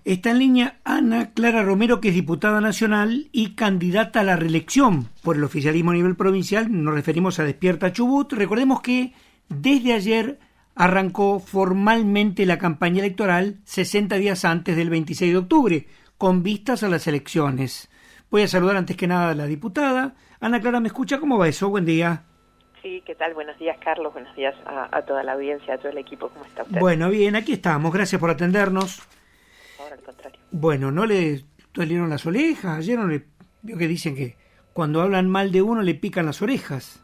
Está en línea Ana Clara Romero, que es diputada nacional y candidata a la reelección por el oficialismo a nivel provincial. Nos referimos a Despierta Chubut. Recordemos que desde ayer arrancó formalmente la campaña electoral 60 días antes del 26 de octubre, con vistas a las elecciones. Voy a saludar antes que nada a la diputada. Ana Clara, ¿me escucha? ¿Cómo va eso? Buen día. Sí, ¿qué tal? Buenos días, Carlos. Buenos días a toda la audiencia, a todo el equipo. ¿Cómo está usted? Bueno, bien, aquí estamos. Gracias por atendernos. Ahora, al contrario. Bueno, ¿no le dolieron las orejas? Ayer no le vio que dicen que cuando hablan mal de uno le pican las orejas.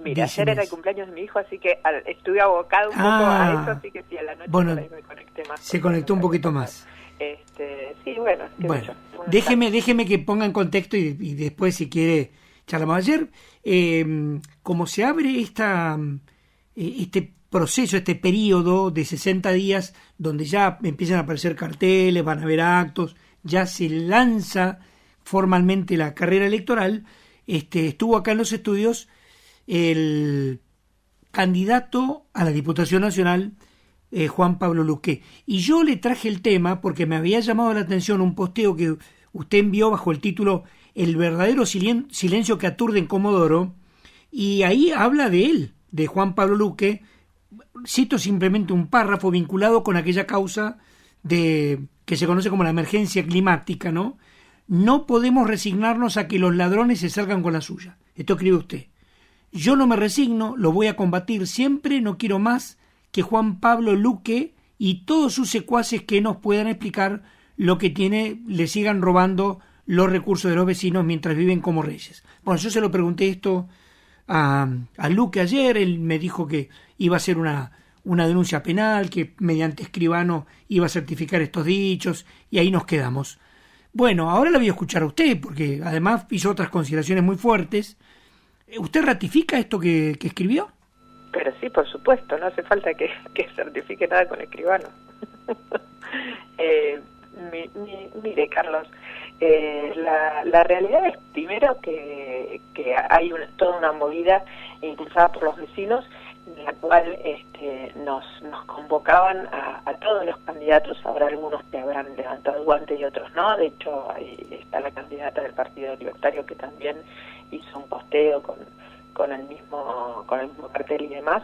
Mira, ayer era el cumpleaños de mi hijo, así que estuve abocado un poco a eso, así que sí, a la noche bueno, por ahí me conecté más. Se conectó un poquito más. Sí, bueno. Déjeme que ponga en contexto y después, si quiere, charlamos. Ayer, como se abre este proceso, este periodo de 60 días, donde ya empiezan a aparecer carteles, van a haber actos, ya se lanza formalmente la carrera electoral, estuvo acá en los estudios el candidato a la Diputación Nacional, Juan Pablo Luque. Y yo le traje el tema porque me había llamado la atención un posteo que usted envió bajo el título El verdadero silencio que aturde en Comodoro, y ahí habla de él, de Juan Pablo Luque. Cito simplemente un párrafo vinculado con aquella causa que se conoce como la emergencia climática, ¿no? No podemos resignarnos a que los ladrones se salgan con la suya. Esto escribe usted. Yo no me resigno, lo voy a combatir siempre, no quiero más que Juan Pablo Luque y todos sus secuaces que nos puedan explicar lo que tiene, le sigan robando los recursos de los vecinos mientras viven como reyes. Bueno, yo se lo pregunté esto a Luque ayer. Él me dijo que iba a hacer una denuncia penal, que mediante escribano iba a certificar estos dichos, y ahí nos quedamos. Bueno, ahora la voy a escuchar a usted, porque además hizo otras consideraciones muy fuertes. ¿Usted ratifica esto que escribió? Pero sí, por supuesto, no hace falta que certifique nada con escribano. Mire, Carlos, la realidad es primero que hay toda una movida impulsada por los vecinos, en la cual nos convocaban a todos los candidatos. Habrá algunos que habrán levantado el guante y otros no. De hecho, ahí está la candidata del Partido Libertario, que también hizo un posteo con el mismo cartel y demás,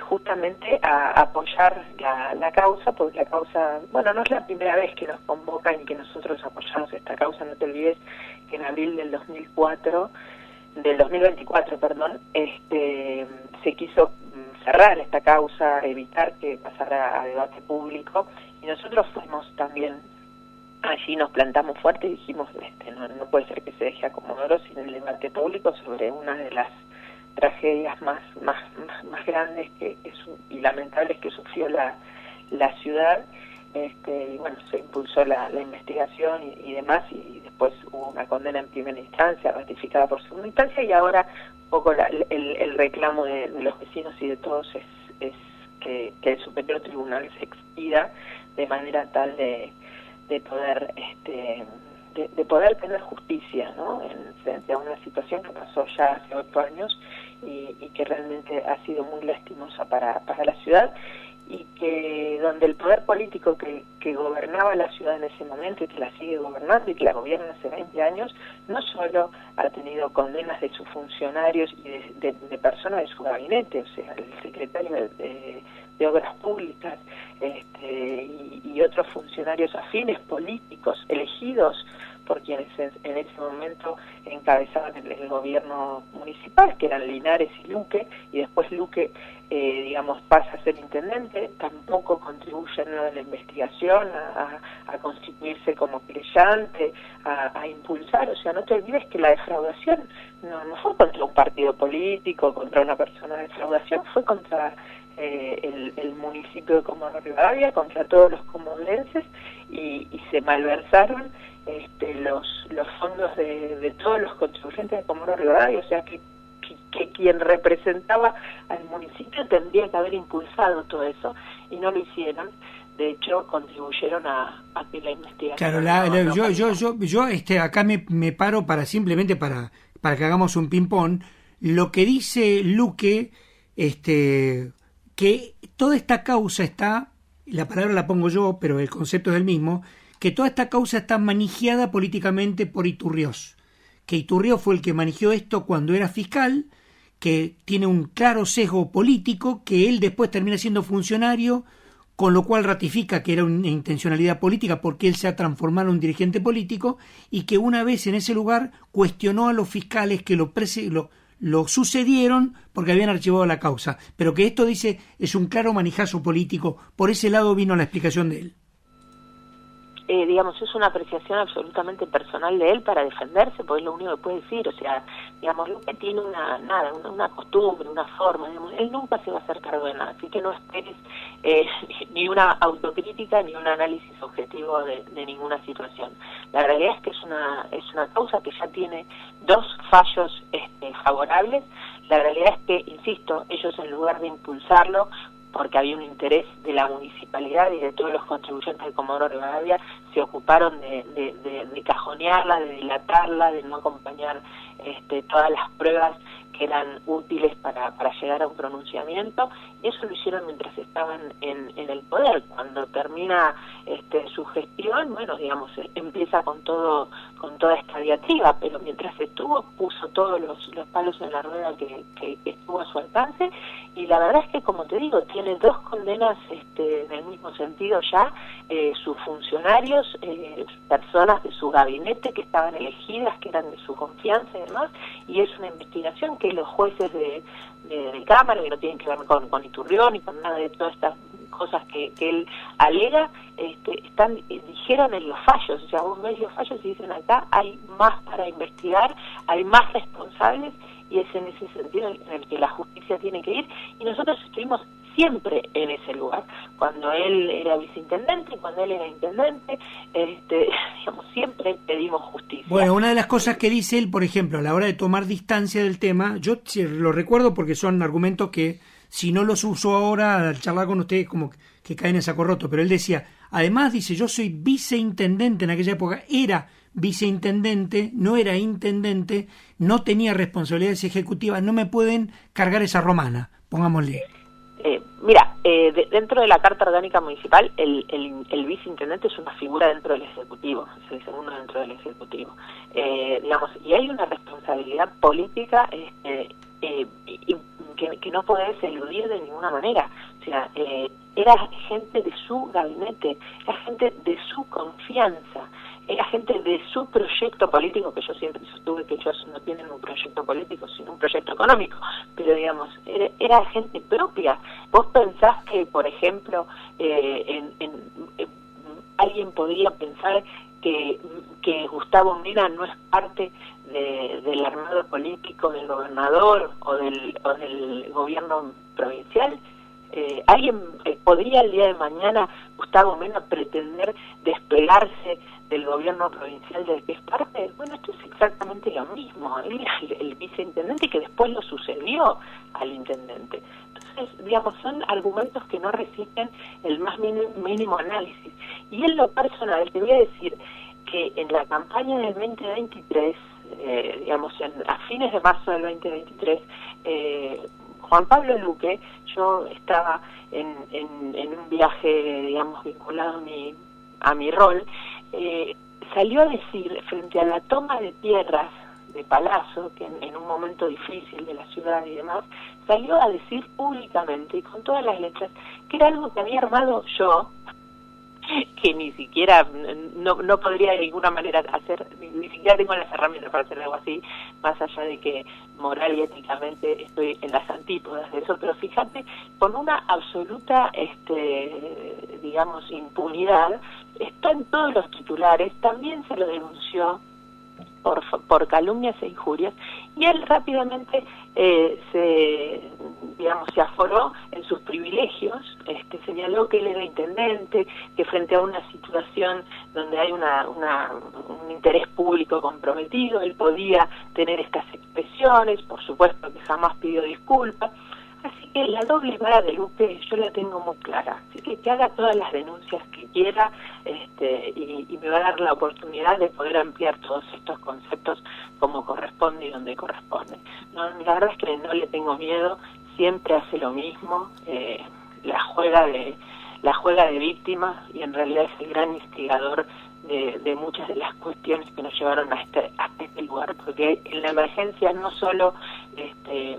justamente a apoyar la causa, porque la causa, bueno, no es la primera vez que nos convocan y que nosotros apoyamos esta causa. No te olvides que en abril del 2024, se quiso cerrar esta causa, evitar que pasara a debate público, y nosotros fuimos también allí, nos plantamos fuerte y dijimos, no puede ser que se deje a Comodoro sin el debate público sobre una de las tragedias más grandes y lamentables que sufrió la ciudad. Y bueno, se impulsó la investigación y demás, y después hubo una condena en primera instancia, ratificada por segunda instancia, y ahora un poco el reclamo de los vecinos y de todos es que el Superior Tribunal se expida de manera tal de poder de poder tener justicia, ¿no?, frente a una situación que pasó ya hace 8 años y que realmente ha sido muy lastimosa para la ciudad, y que donde el poder político que gobernaba la ciudad en ese momento y que la sigue gobernando y que la gobierna hace 20 años, no solo ha tenido condenas de sus funcionarios y de personas de su gabinete, o sea, el secretario de Obras Públicas y otros funcionarios afines políticos elegidos por quienes en ese momento encabezaban el gobierno municipal, que eran Linares y Luque, y después Luque, pasa a ser intendente, tampoco contribuyen a la investigación, a constituirse como querellante, a impulsar. O sea, no te olvides que la defraudación no fue contra un partido político, contra una persona. La defraudación fue contra el municipio de Comodoro Rivadavia, contra todos los comodorenses, y se malversaron los fondos de todos los contribuyentes de Comodoro Rivadavia. O sea que quien representaba al municipio tendría que haber impulsado todo eso, y no lo hicieron. De hecho, contribuyeron a que la investigación... Claro, yo acá me paro simplemente para que hagamos un ping-pong. Lo que dice Luque, que toda esta causa está y la palabra la pongo yo, pero el concepto es el mismo, que toda esta causa está manejada políticamente por Iturrioz, que Iturrioz fue el que manejó esto cuando era fiscal, que tiene un claro sesgo político, que él después termina siendo funcionario, con lo cual ratifica que era una intencionalidad política porque él se ha transformado en un dirigente político, y que una vez en ese lugar cuestionó a los fiscales que lo sucedieron porque habían archivado la causa, pero que esto, dice, es un claro manejazo político. Por ese lado vino la explicación de él. Digamos, es una apreciación absolutamente personal de él para defenderse, porque es lo único que puede decir. O sea, digamos, Luque tiene una costumbre, una forma, digamos, él nunca se va a hacer cargo de nada, así que no esperes ni una autocrítica ni un análisis objetivo de ninguna situación. La realidad es que es una causa que ya tiene 2 fallos favorables. La realidad es que, insisto, ellos, en lugar de impulsarlo, porque había un interés de la municipalidad y de todos los contribuyentes de Comodoro Rivadavia, se ocuparon de cajonearla, de dilatarla, de no acompañar todas las pruebas que eran útiles para llegar a un pronunciamiento, y eso lo hicieron mientras estaban en el poder. Cuando termina su gestión, bueno, digamos, empieza con toda esta diatriba, pero mientras estuvo, puso todos los palos en la rueda que estuvo a su alcance, y la verdad es que, como te digo, tiene 2 condenas en el mismo sentido ya, sus funcionarios, personas de su gabinete que estaban elegidas, que eran de su confianza y demás, y es una investigación que los jueces de Cámara, que no tienen que ver con Iturrión ni con nada de todas estas cosas que él alega, dijeron en los fallos. O sea, vos ves los fallos y dicen, acá hay más para investigar, hay más responsables, y es en ese sentido en el que la justicia tiene que ir, y nosotros estuvimos siempre en ese lugar. Cuando él era viceintendente, cuando él era intendente, digamos, siempre pedimos justicia. Bueno, una de las cosas que dice él, por ejemplo, a la hora de tomar distancia del tema, yo lo recuerdo porque son argumentos que, si no los uso ahora al charlar con ustedes, como que caen en saco roto, pero él decía, además, dice, yo soy viceintendente, en aquella época era viceintendente, no era intendente, no tenía responsabilidades ejecutivas, no me pueden cargar esa romana, pongámosle. Mira, dentro de la Carta Orgánica Municipal, el viceintendente es una figura dentro del Ejecutivo, es el segundo dentro del Ejecutivo. Digamos, y hay una responsabilidad política que no podés eludir de ninguna manera. O sea, era gente de su gabinete, era gente de su confianza, era gente de su proyecto político, que yo siempre sostuve que ellos no tienen un proyecto político, sino un proyecto económico, pero digamos, era gente propia. Vos pensás que, por ejemplo, alguien podría pensar que Gustavo Mena no es parte del armado político del gobernador o del gobierno provincial. ¿Alguien podría el día de mañana, Gustavo Mena, pretender despegarse del gobierno provincial del que es parte? Bueno, esto es exactamente lo mismo. Él era el viceintendente que después lo sucedió al intendente. Entonces, digamos, son argumentos que no resisten el más mínimo análisis. Y en lo personal, te voy a decir que en la campaña del 2023, digamos, a fines de marzo del 2023, Juan Pablo Luque, yo estaba en un viaje, digamos, vinculado a mi rol, salió a decir, frente a la toma de tierras de Palazzo, que en un momento difícil de la ciudad y demás, salió a decir públicamente y con todas las letras que era algo que había armado yo, que ni siquiera no podría de ninguna manera hacer, ni siquiera tengo las herramientas para hacer algo así, más allá de que moral y éticamente estoy en las antípodas de eso, pero fíjate, con una absoluta digamos, impunidad, está en todos los titulares, también se lo denunció por calumnias e injurias, y él rápidamente se aforó en sus privilegios, señaló que él era intendente, que frente a una situación donde hay un interés público comprometido, él podía tener estas expresiones, por supuesto que jamás pidió disculpas. Así que la doble vara de Luque yo la tengo muy clara, así que haga todas las denuncias que quiera, y me va a dar la oportunidad de poder ampliar todos estos conceptos como corresponde y donde corresponde. No, la verdad es que no le tengo miedo, siempre hace lo mismo, la juega de la juega de víctima y en realidad es el gran instigador de muchas de las cuestiones que nos llevaron hasta este lugar, porque en la emergencia no solo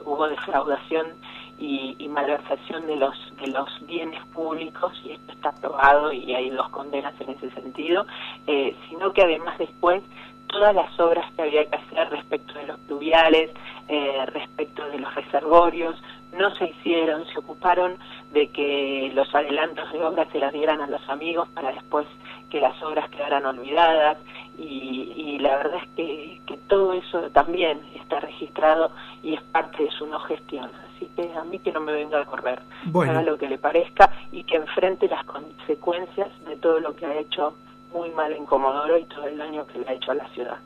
hubo defraudación y malversación de los bienes públicos, y esto está probado y hay 2 condenas en ese sentido, sino que además después todas las obras que había que hacer respecto de los pluviales, respecto de los reservorios, no se hicieron, se ocuparon de que los adelantos de obras se las dieran a los amigos para después que las obras quedaran olvidadas, y la verdad es que todo eso también está registrado y es parte de su no gestión. Así que a mí que no me venga a correr, bueno, haga lo que le parezca y que enfrente las consecuencias de todo lo que ha hecho muy mal en Comodoro y todo el daño que le ha hecho a la ciudad.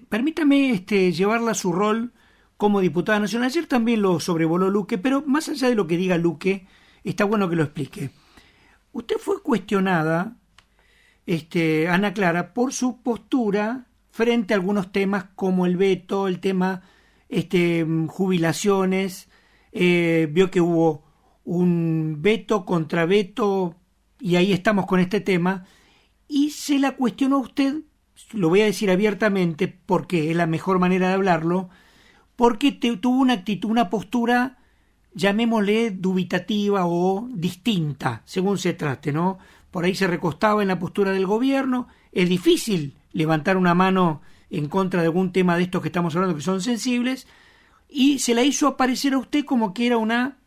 Permítame llevarla a su rol como diputada nacional. Ayer también lo sobrevoló Luque, pero más allá de lo que diga Luque, está bueno que lo explique. Usted fue cuestionada, Ana Clara, por su postura frente a algunos temas como el veto, el tema jubilaciones, vio que hubo un veto contra veto y ahí estamos con este tema, y se la cuestionó a usted, lo voy a decir abiertamente porque es la mejor manera de hablarlo, porque tuvo una actitud, una postura, llamémosle dubitativa o distinta, según se trate, ¿no? Por ahí se recostaba en la postura del gobierno. Es difícil levantar una mano en contra de algún tema de estos que estamos hablando que son sensibles, y se la hizo aparecer a usted como que era una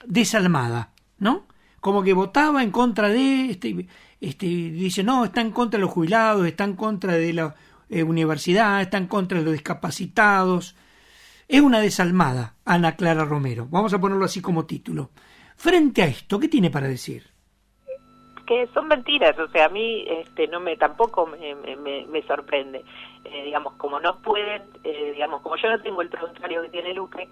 desalmada, ¿no? Como que votaba en contra de dice, no, está en contra de los jubilados, está en contra de la universidad, está en contra de los discapacitados. Es una desalmada, Ana Clara Romero. Vamos a ponerlo así como título. Frente a esto, ¿qué tiene para decir? Que son mentiras, o sea, a mí tampoco me sorprende. Digamos, como no pueden, como yo no tengo el prontuario que tiene Luque,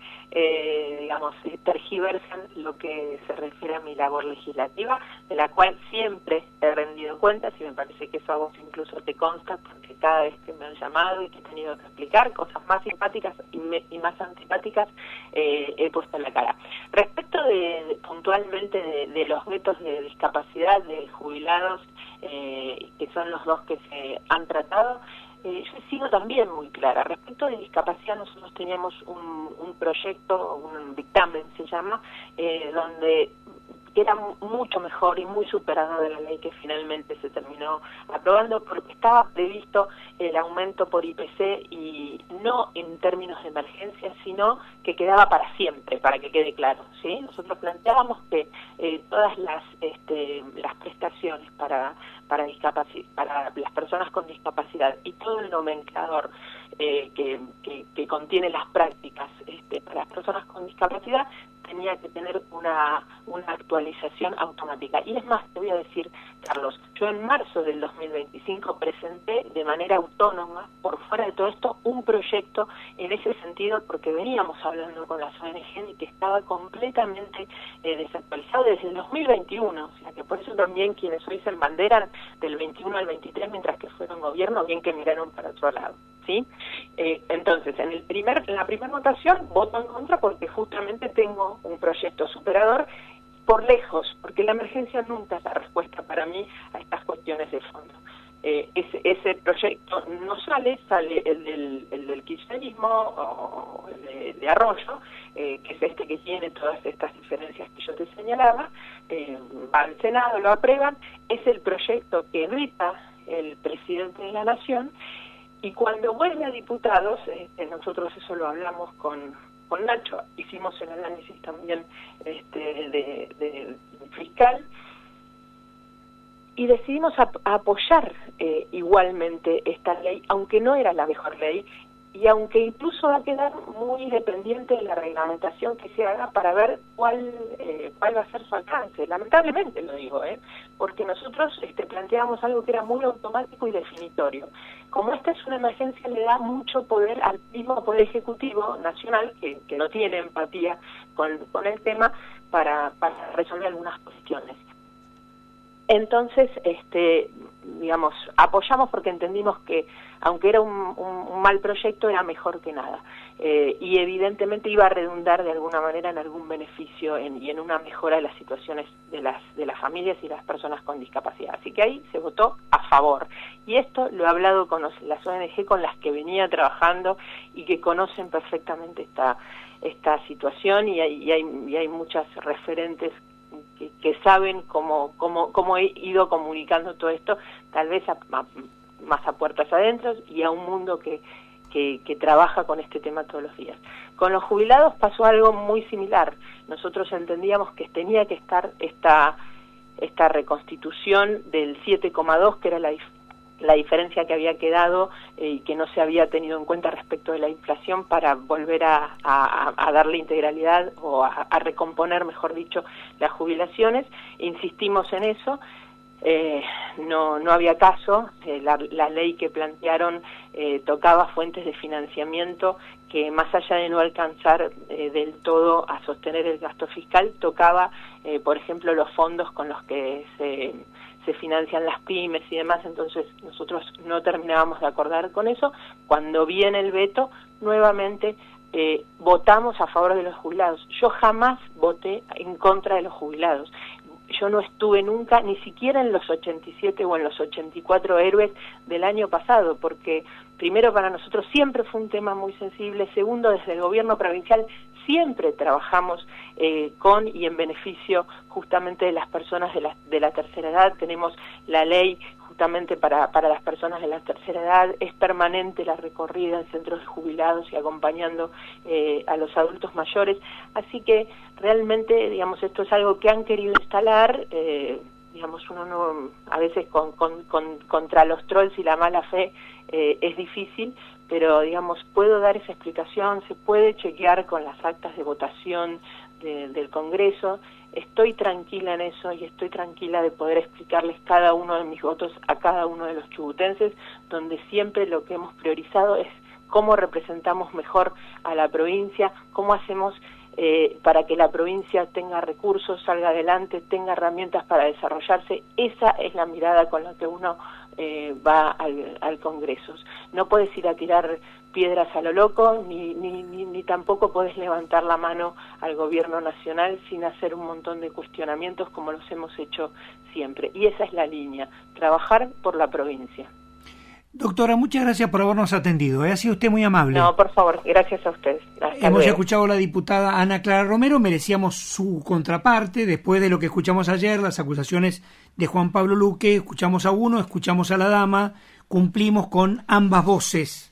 tergiversan lo que se refiere a mi labor legislativa, de la cual siempre he rendido cuentas, y me parece que eso a vos incluso te consta, porque cada vez que me han llamado y que he tenido que explicar cosas más simpáticas y más antipáticas, he puesto la cara. Respecto puntualmente de los vetos de discapacidad, de jubilados, que son los 2 que se han tratado, yo he sido también muy clara. Respecto de discapacidad, nosotros teníamos un proyecto, un dictamen se llama, donde era mucho mejor y muy superador de la ley que finalmente se terminó aprobando, porque estaba previsto el aumento por IPC, y no en términos de emergencia, sino que quedaba para siempre, para que quede claro, ¿sí? Nosotros planteábamos que todas las prestaciones para las personas con discapacidad y todo el nomenclador que contiene las prácticas para las personas con discapacidad tenía que tener una actualización automática. Y es más, te voy a decir, Carlos, yo en marzo del 2025 presenté de manera autónoma, por fuera de todo esto, un proyecto en ese sentido, porque veníamos hablando con las ONG y que estaba completamente desactualizado desde el 2021, o sea que por eso también quienes hoy se embanderan del 21 al 23 mientras que fueron gobierno, bien que miraron para otro lado, ¿sí? Entonces, en la primera votación voto en contra porque justamente tengo un proyecto superador por lejos, porque la emergencia nunca es la respuesta para mí a estas cuestiones de fondo. Ese proyecto no sale el del kirchnerismo o el de Arroyo, que es que tiene todas estas diferencias que yo te señalaba, va al Senado, lo aprueban, es el proyecto que veta el presidente de la Nación, y cuando vuelve a diputados, nosotros eso lo hablamos con Nacho, hicimos el análisis también de fiscal, y decidimos apoyar igualmente esta ley, aunque no era la mejor ley, y aunque incluso va a quedar muy dependiente de la reglamentación que se haga para ver cuál va a ser su alcance. Lamentablemente lo digo, porque nosotros planteábamos algo que era muy automático y definitorio. Como esta es una emergencia, le da mucho poder al mismo Poder Ejecutivo Nacional, que no tiene empatía con el tema, para resolver algunas cuestiones. Entonces, digamos, apoyamos porque entendimos que, aunque era un mal proyecto, era mejor que nada. Y evidentemente iba a redundar de alguna manera en algún beneficio y en una mejora de las situaciones de las familias y las personas con discapacidad. Así que ahí se votó a favor. Y esto lo he hablado con las ONG con las que venía trabajando y que conocen perfectamente esta situación, y hay muchas referentes que saben cómo he ido comunicando todo esto, tal vez más a puertas adentro, y a un mundo que trabaja con este tema todos los días. Con los jubilados pasó algo muy similar. Nosotros entendíamos que tenía que estar esta reconstitución del 7,2, que era la diferencia que había quedado y que no se había tenido en cuenta respecto de la inflación, para volver a darle integralidad o a recomponer, mejor dicho, las jubilaciones. Insistimos en eso. No había caso. La ley que plantearon tocaba fuentes de financiamiento que, más allá de no alcanzar del todo a sostener el gasto fiscal, tocaba, por ejemplo, los fondos con los que se financian las pymes y demás. Entonces nosotros no terminábamos de acordar con eso. Cuando viene el veto, nuevamente votamos a favor de los jubilados. Yo jamás voté en contra de los jubilados. Yo no estuve nunca, ni siquiera en los 87 o en los 84 héroes del año pasado, porque primero, para nosotros siempre fue un tema muy sensible. Segundo, desde el gobierno provincial siempre trabajamos con y en beneficio justamente de las personas de la tercera edad. Tenemos la ley justamente para las personas de la tercera edad. Es permanente la recorrida en centros de jubilados y acompañando a los adultos mayores. Así que realmente, digamos, esto es algo que han querido instalar. Digamos, uno no, a veces contra los trolls y la mala fe es difícil, pero digamos, puedo dar esa explicación, se puede chequear con las actas de votación del Congreso. Estoy tranquila en eso, y estoy tranquila de poder explicarles cada uno de mis votos a cada uno de los chubutenses, donde siempre lo que hemos priorizado es cómo representamos mejor a la provincia, cómo hacemos para que la provincia tenga recursos, salga adelante, tenga herramientas para desarrollarse. Esa es la mirada con la que uno va al Congreso. No puedes ir a tirar piedras a lo loco, ni tampoco podés levantar la mano al gobierno nacional sin hacer un montón de cuestionamientos, como los hemos hecho siempre. Y esa es la línea, trabajar por la provincia. Doctora, muchas gracias por habernos atendido. Ha sido usted muy amable. No, por favor, gracias a ustedes. Hemos escuchado a la diputada Ana Clara Romero. Merecíamos su contraparte después de lo que escuchamos ayer, las acusaciones de Juan Pablo Luque. Escuchamos a uno, escuchamos a la dama, cumplimos con ambas voces.